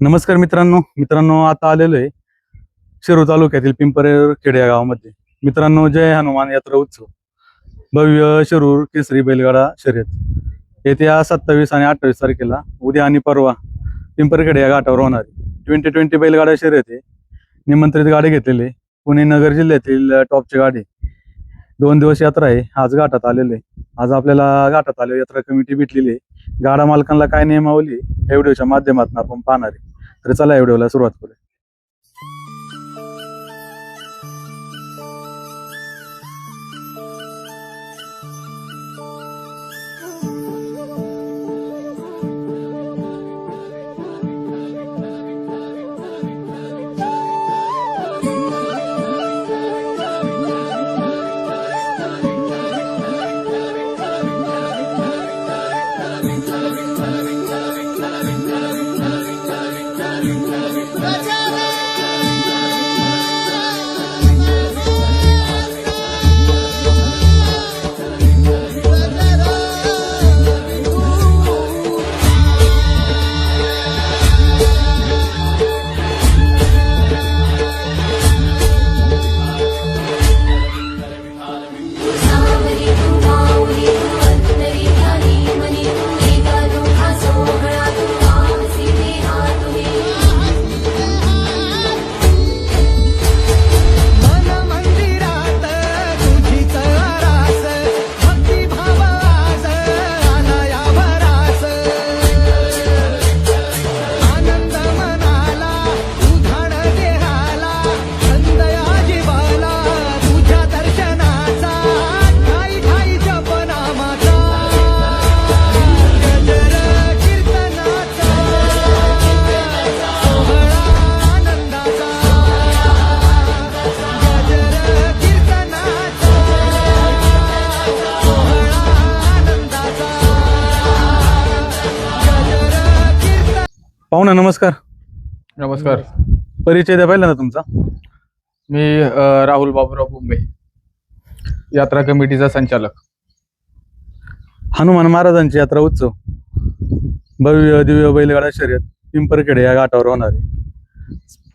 नमस्कार मित्रांनो आता आलेलो आहे शिरूर तालुक्यातील पिंपरखेड या गावामध्ये. मित्रांनो, जय हनुमान यात्रा उत्सव भव्य शिरूर केसरी बैलगाडा शर्यत येत्या 27 आणि 28 तारखेला उद्या आणि परवा पिंपरखेड या घाटावर होणार आहे. 2020 बैलगाडा शर्यत आहे. निमंत्रित गाडी घेतलेले पुणे नगर जिल्ह्यातील टॉपची गाडी. 2 दिवस यात्रा आहे. आज घाटात आलेले आज आपल्याला घाटात आले यात्रा कमिटी भेटलेली आहे. गाडा मालकांना काय नियमावली या व्हिडिओच्या माध्यमातून आपण पाहणार आहे. तर चला या व्हिडिओला सुरुवात करूया. पाहुणा नमस्कार. नमस्कार. परिचय द्या पहिल्यांदा तुमचा. मी राहुल बाबूराव बुंबे, यात्रा कमिटीचा संचालक. हनुमान महाराजांची यात्रा उत्सव भव्य दिव्य बैलगाडा शर्यत पिंपरखेड या घाटावर होणार आहे.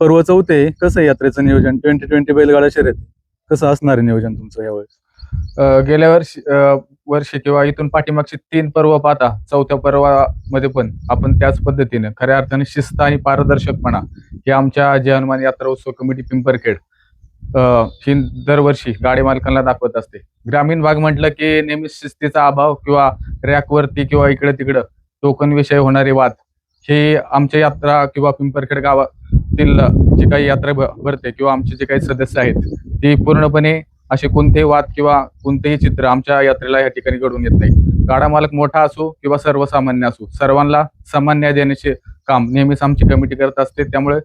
पर्व 4 आहे. कसं आहे यात्रेचं नियोजन? 2020 बैलगाडा शर्यत कसं असणार आहे नियोजन तुमचं यावेळेस? गेल्या वर्षी किंवा इथून पाठीमागची 3 पर्व पाहता 4थ्या पर्वामध्ये पण आपण त्याच पद्धतीने खऱ्या अर्थाने शिस्त आणि पारदर्शकपणा हे आमच्या जय हनुमान यात्रा उत्सव कमिटी पिंपरखेड ही दरवर्षी गाडी मालकांना दाखवत असते. ग्रामीण भाग म्हटलं की नेहमी शिस्तीचा अभाव किंवा रॅकवरती किंवा इकडे तिकडं टोकन विषय होणारे वाद हे आमच्या यात्रा किंवा पिंपरखेड गावातील जे काही यात्रा भरते किंवा आमचे जे काही सदस्य आहेत ते पूर्णपणे असे कोणतेही वाद किंवा कोणतेही चित्र आमच्या यात्रेला या ठिकाणी घडून येत नाही. गाडा मालक मोठा असो किंवा सर्वसामान्य असो, सर्वांना सन्मान न्याय देण्याचे काम नेहमीच आमची कमिटी करत असते. त्यामुळे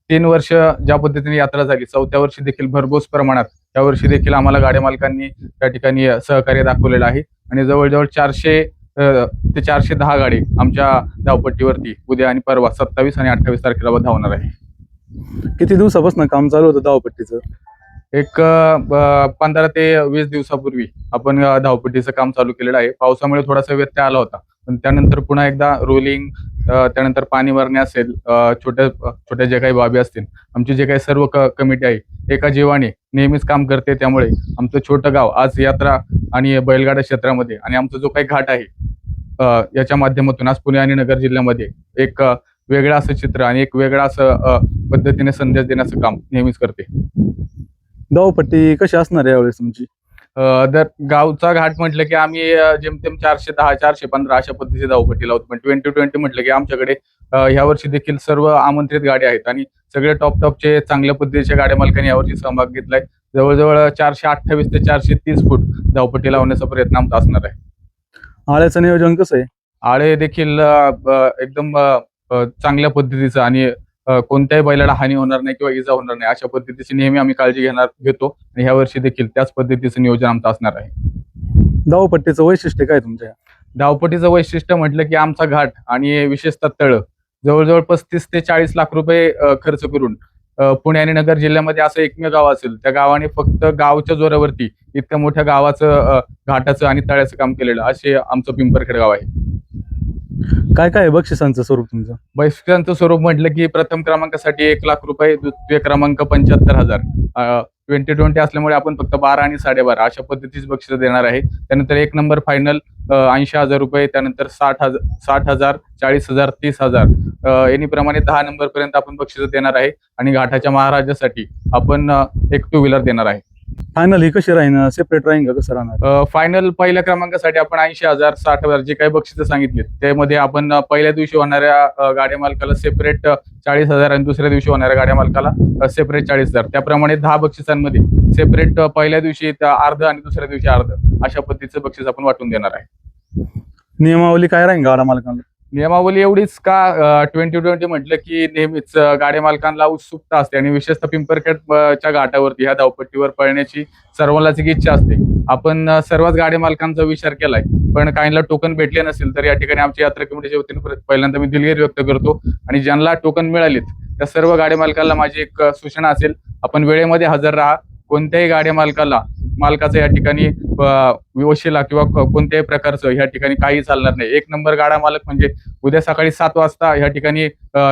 3 वर्ष ज्या पद्धतीने यात्रा झाली, 4थ्या वर्षी देखील भरघोस प्रमाणात या वर्षी देखील आम्हाला गाड्या मालकांनी त्या ठिकाणी सहकार्य दाखवलेलं आहे आणि जवळजवळ 400 ते 410 गाडी आमच्या धावपट्टीवरती उद्या आणि परवा 27 आणि 28 तारखेला धावणार आहे. किती दिवसापासून काम चालू होतं धावपट्टीचं? एक 15 ते 20 दिवसापूर्वी आपण धावपट्टीचं काम चालू केलेलं आहे. पावसामुळे थोडासा व्यत्यय आला होता, पण त्यानंतर पुन्हा एकदा रोलिंग, त्यानंतर पाणी भरणे असेल, छोट्या जे काही बाबी असतील, आमची जे काही सर्व कमिटी आहे एका जीवाने नेहमीच काम करते. त्यामुळे आमचं छोटं गाव आज यात्रा आणि बैलगाडा क्षेत्रामध्ये आणि आमचा जो काही घाट आहे याच्या माध्यमातून आज पुणे आणि नगर जिल्ह्यामध्ये एक वेगळं असं चित्र आणि एक वेगळा असं पद्धतीने संदेश देण्याचं काम नेहमीच करते. धावपट्टी कशी असणार आहे यावेळेस तुमची? दर गावचा घाट म्हटलं की आम्ही जेमतेम 410 415 अशा पद्धतीची धावपट्टी लावतो. पण 2020 म्हटलं की आमच्याकडे ह्या वर्षी देखील सर्व आमंत्रित गाड्या आहेत आणि सगळे टॉपचे चांगल्या पद्धतीच्या गाड्या मालकांनी यावर्षी सहभाग घेतलाय. जवळजवळ 428 ते 430 फूट धावपट्टी लावण्याचा प्रयत्न आमचा असणार आहे. आळ्याचं नियोजन कसं आहे? आळे देखील एकदम चांगल्या पद्धतीचं आणि कोणत्याही बैलाला हानी होणार नाही किंवा इजा होणार नाही अशा पद्धतीची नेहमी आम्ही काळजी घेतो आणि ह्या वर्षी देखील त्याच पद्धतीचं नियोजन आमचं असणार आहे. धावपट्टीचं वैशिष्ट्य काय तुमच्या? धावपट्टीचं वैशिष्ट्य म्हटलं की आमचा घाट आणि विशेषतः तळ जवळजवळ 35 ते 40 लाख रुपये खर्च करून पुणे आणि नगर जिल्ह्यामध्ये असं एकमेव गाव असेल त्या गावाने फक्त गावच्या जोरावरती इतक्या मोठ्या गावाचं घाटाचं आणि तळ्याचं काम केलेलं असे आमचं पिंपरखेड गाव आहे. काय काय आहे बक्षिसांचं स्वरूप तुमचं? बक्षिसांचं स्वरूप म्हटलं की प्रथम क्रमांकासाठी 1,00,000 रुपये, द्वितीय क्रमांक 75,000. 2020 असल्यामुळे आपण फक्त 12 आणि 12.5 अशा पद्धतीची बक्षिसं देणार आहे. त्यानंतर 1 नंबर फायनल 80,000 रुपये, त्यानंतर 60,000, 40,000, 30,000 यांनीप्रमाणे 10 नंबर पर्यंत आपण बक्षिसं देणार आहे. आणि घाटाच्या महाराजासाठी आपण एक 2 व्हीलर देणार आहे. फायनल ही कशी राहील, सेपरेट राहील का, कसं राहणार? फायनल पहिल्या क्रमांकासाठी आपण 80,000, 60,000 जे काही बक्षिसं सांगितली त्यामध्ये आपण पहिल्या दिवशी होणाऱ्या गाड्या मालकाला सेपरेट 40,000 आणि दुसऱ्या दिवशी होणाऱ्या गाड्या मालकाला सेपरेट 40,000. त्याप्रमाणे 10 बक्षिसांमध्ये सेपरेट पहिल्या दिवशी अर्ध आणि दुसऱ्या दिवशी अर्ध अशा पद्धतीचं बक्षीस आपण वाटून देणार आहे. नियमावली काय राहील गाडा मालकांना? नियमावली एवढीच का 2020 म्हटलं की नेहमीच गाड्या मालकांना उत्सुकता असते आणि विशेषतः पिंपरखेडच्या घाटावरती ह्या धावपट्टीवर पळण्याची सर्वांनाच एक इच्छा असते. आपण सर्वच गाड्या मालकांचा विचार केलाय, पण काहींना टोकन भेटले नसेल तर या ठिकाणी आमच्या यात्रा कमिटीच्या वतीने पहिल्यांदा मी दिलगिरी व्यक्त करतो. आणि ज्यांना टोकन मिळालीत त्या सर्व गाड्या मालकांना माझी एक सूचना असेल, आपण वेळेमध्ये हजर राहा. कोणत्याही गाड्या मालकाचं या ठिकाणी वशिला किंवा कोणत्याही प्रकारचं या ठिकाणी काही चालणार नाही. 1 नंबर गाडा मालक म्हणजे उद्या सकाळी 7 वाजता या ठिकाणी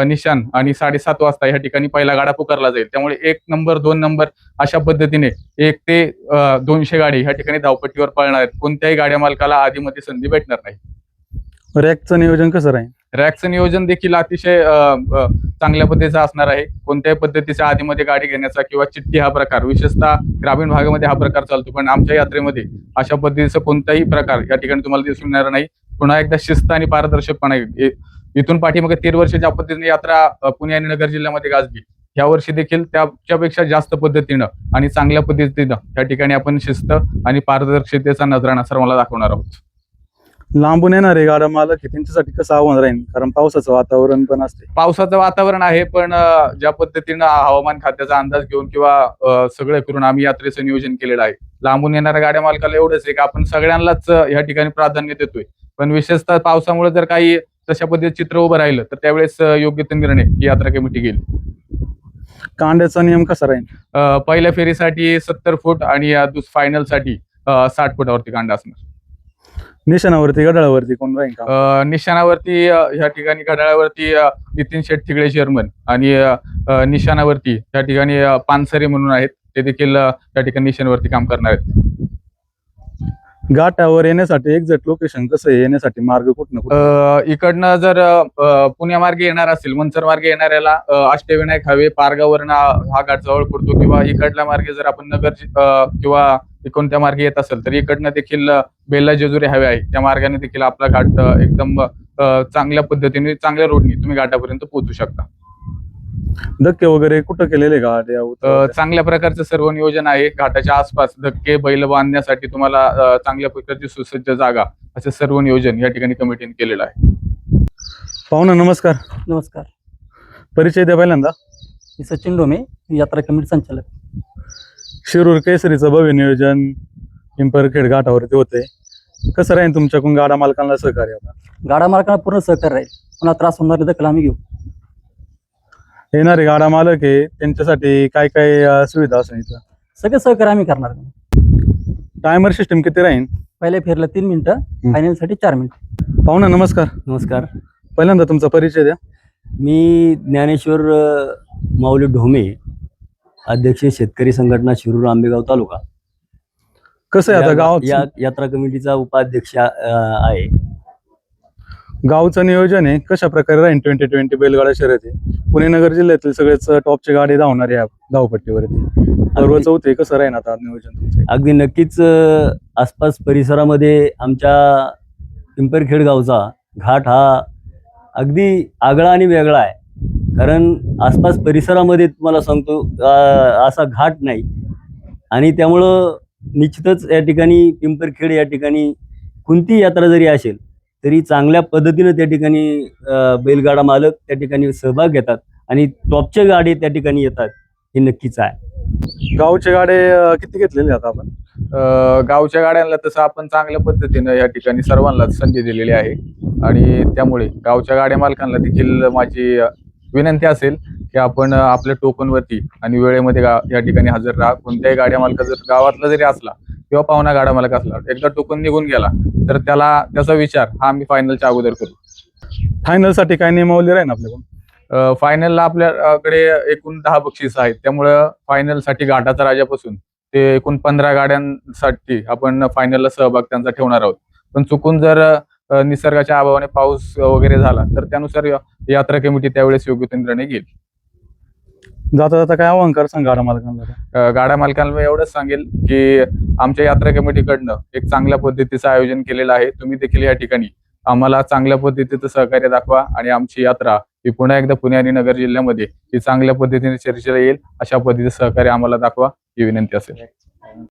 निशाण आणि 7:30 वाजता या ठिकाणी पहिला गाडा पुकारला जाईल. त्यामुळे 1 नंबर 2 नंबर अशा पद्धतीने 1 ते 200 गाडी या ठिकाणी धावपट्टीवर पळणार आहेत. कोणत्याही गाड्या मालकाला आधीमध्ये संधी भेटणार नाही. रॅकचं नियोजन कसं राहील? रॅकचं नियोजन देखील अतिशय चांगल्या पद्धतीचं असणार आहे. कोणत्याही पद्धतीच्या आधीमध्ये गाडी घेण्याचा किंवा चिठ्ठी हा प्रकार विशेषतः ग्रामीण भागामध्ये हा प्रकार चालतो, पण आमच्या यात्रेमध्ये अशा पद्धतीचा कोणताही प्रकार या ठिकाणी तुम्हाला दिसून येणार नाही. पुन्हा एकदा शिस्त आणि पारदर्शकपणा इथून पाठीमागे 13 वर्ष ज्या पद्धतीने यात्रा पुणे आणि नगर जिल्ह्यामध्ये गाजली, या वर्षी देखील त्याच्यापेक्षा जास्त पद्धतीनं आणि चांगल्या पद्धतीनं या ठिकाणी आपण शिस्त आणि पारदर्शकतेचा नजराणा सर्वांना दाखवणार आहोत. लांबून येणारे गाडा मालक आहे त्यांच्यासाठी कसं आव्हान राहील, कारण पावसाचं वातावरण पण असते? पावसाचं वातावरण आहे, पण ज्या पद्धतीनं हवामान खात्याचा अंदाज घेऊन किंवा सगळं करून आम्ही यात्रेचं नियोजन केलेलं आहे. लांबून येणाऱ्या गाड्या मालकाला एवढंच आहे की आपण सगळ्यांनाच या ठिकाणी प्राधान्य देतोय, पण विशेषतः पावसामुळे जर काही तशा पद्धतीचं चित्र उभं राहिलं तर त्यावेळेस योग्य ते निर्णय ही यात्रा कमिटी घेईल. कांड्याचा नियम कसा राहील? पहिल्या फेरीसाठी 70 फूट आणि फायनलसाठी 60 फुटावरती कांडा असणार. निशाणावरती गडाळावरती कोण राहील का? निशाणावरती ह्या ठिकाणी घड्याळावरती नितीन शेठ थिगळे चेअरमन आणि निशाणावरती त्या ठिकाणी पानसरे म्हणून आहेत, ते देखील त्या ठिकाणी निशाणावरती काम करणार आहेत. घाटावर येण्यासाठी एक्झॅक्ट लोकेशन कसं आहे, येण्यासाठी मार्ग कुठनं? इकडनं जर पुण्यामार्गे येणार असेल, मनसर मार्गे येणाऱ्याला अष्टविनायक हवे पारगावरनं हा घाट जवळ पडतो, किंवा इकडल्या मार्गे जर आपण नगर किंवा कोणत्या मार्गे येत असेल तर इकडनं देखील बेल्ला जेजुरी हवे आहे, त्या मार्गाने देखील आपला घाट एकदम चांगल्या पद्धतीने चांगल्या रोडनी तुम्ही घाटापर्यंत पोहोचू शकता. धक्के वगैरे कुठं केलेले घाट? चांगल्या प्रकारचं सर्व नियोजन आहे. घाटाच्या आसपास धक्के बैल बांधण्यासाठी तुम्हाला चांगल्या प्रकारची सुसज्ज जागा असं सर्व नियोजन या ठिकाणी कमिटीने केलेलं आहे. पाहुणा नमस्कार. नमस्कार, परिचय द्या पहिल्यांदा. मी सचिन डोमे, यात्रा कमिटी संचालक. शिरूर केसरीचं भव्य नियोजन पिंपरखेड घाटावरती होते, कसं राहील तुमच्याकडून गाडा मालकांना सहकार्य? आता गाडा मालकांना पूर्ण सहकार्य राहील, पुन्हा त्रास होणार दखल आम्ही घेऊ. येणारे गाडा मालक आहे त्यांच्यासाठी काय काय सुविधा असेल इथं? सगळे सहकार्य आम्ही करणार. टायमर सिस्टम किती राहील? पहिल्या फेरीला 3 मिनिटं, फायनलसाठी 4 मिनिटं. पाहुणा नमस्कार. नमस्कार, पहिल्यांदा तुमचा परिचय द्या. मी ज्ञानेश्वर माऊली ढोमे, अध्यक्ष शेतकरी संघटना शिरूर आंबेगाव तालुका. कसं आहे आता गाव यात्रा कमिटीचा उपाध्यक्ष आहे. गावचं नियोजन आहे कशा प्रकारे राहील? 2020 बैलगाडा शर्यत आहे, पुणे नगर जिल्ह्यातील सगळेच टॉपचे गाडी धावणार या धावपट्टीवरती. सर्व चौथे कसं राहील आता नियोजन तुमचं? अगदी नक्कीच आसपास परिसरामध्ये आमच्या पिंपरखेड गावचा घाट हा अगदी आगळा आणि वेगळा आहे. कारण आसपास परिसरामध्ये तुम्हाला सांगतो असा घाट नाही, आणि त्यामुळं निश्चितच या ठिकाणी पिंपरखेड या ठिकाणी कोणती यात्रा जरी असेल तरी चांगल्या पद्धतीनं त्या ठिकाणी बैलगाडा मालक त्या ठिकाणी सहभाग घेतात आणि टॉपच्या गाडी त्या ठिकाणी येतात, हे नक्कीच आहे. गावचे गाडे किती घेतलेले आता आपण? गावच्या गाड्यांना तसं आपण चांगल्या पद्धतीनं या ठिकाणी सर्वांनाच संधी दिलेली आहे, आणि त्यामुळे गावच्या गाड्या मालकांना देखील माझी विनंती असेल की आपण आपल्या टोकनवरती आणि वेळेमध्ये या ठिकाणी हजर राहा. कोणत्याही गाड्या मालक जर गावातला जरी असला किंवा पाहुणा गाडा मालक असला, एकदा टोकन निघून गेला तर त्याचा विचार हा आम्ही फायनलच्या अगोदर करू. फायनलसाठी काय नियमावली राहील आपल्याकडून? फायनलला आपल्याकडे एकूण 10 बक्षीस आहेत, त्यामुळं फायनलसाठी घाटाचा राजापासून ते एकूण 15 गाड्यांसाठी आपण फायनलला सहभाग त्यांचा ठेवणार आहोत. पण चुकून जर निसर्गाच्या अभावाने पाऊस वगैरे झाला तर त्यानुसार यात्रा कमिटी त्यावेळेस योग्य तो निर्णय घेईल. जाता जाता काय आव्हान कर सांग गाडा मालकांना? गाड्या मालकांना मी एवढंच सांगेल की आमच्या यात्रा कमिटीकडनं एक चांगल्या पद्धतीचं आयोजन केलेलं आहे. तुम्ही देखील या ठिकाणी आम्हाला चांगल्या पद्धतीचं सहकार्य दाखवा आणि आमची यात्रा ही पुन्हा एकदा पुणे आणि नगर जिल्ह्यामध्ये ही चांगल्या पद्धतीने चर्चेला येईल अशा पद्धतीचं सहकार्य आम्हाला दाखवा ही विनंती असेल.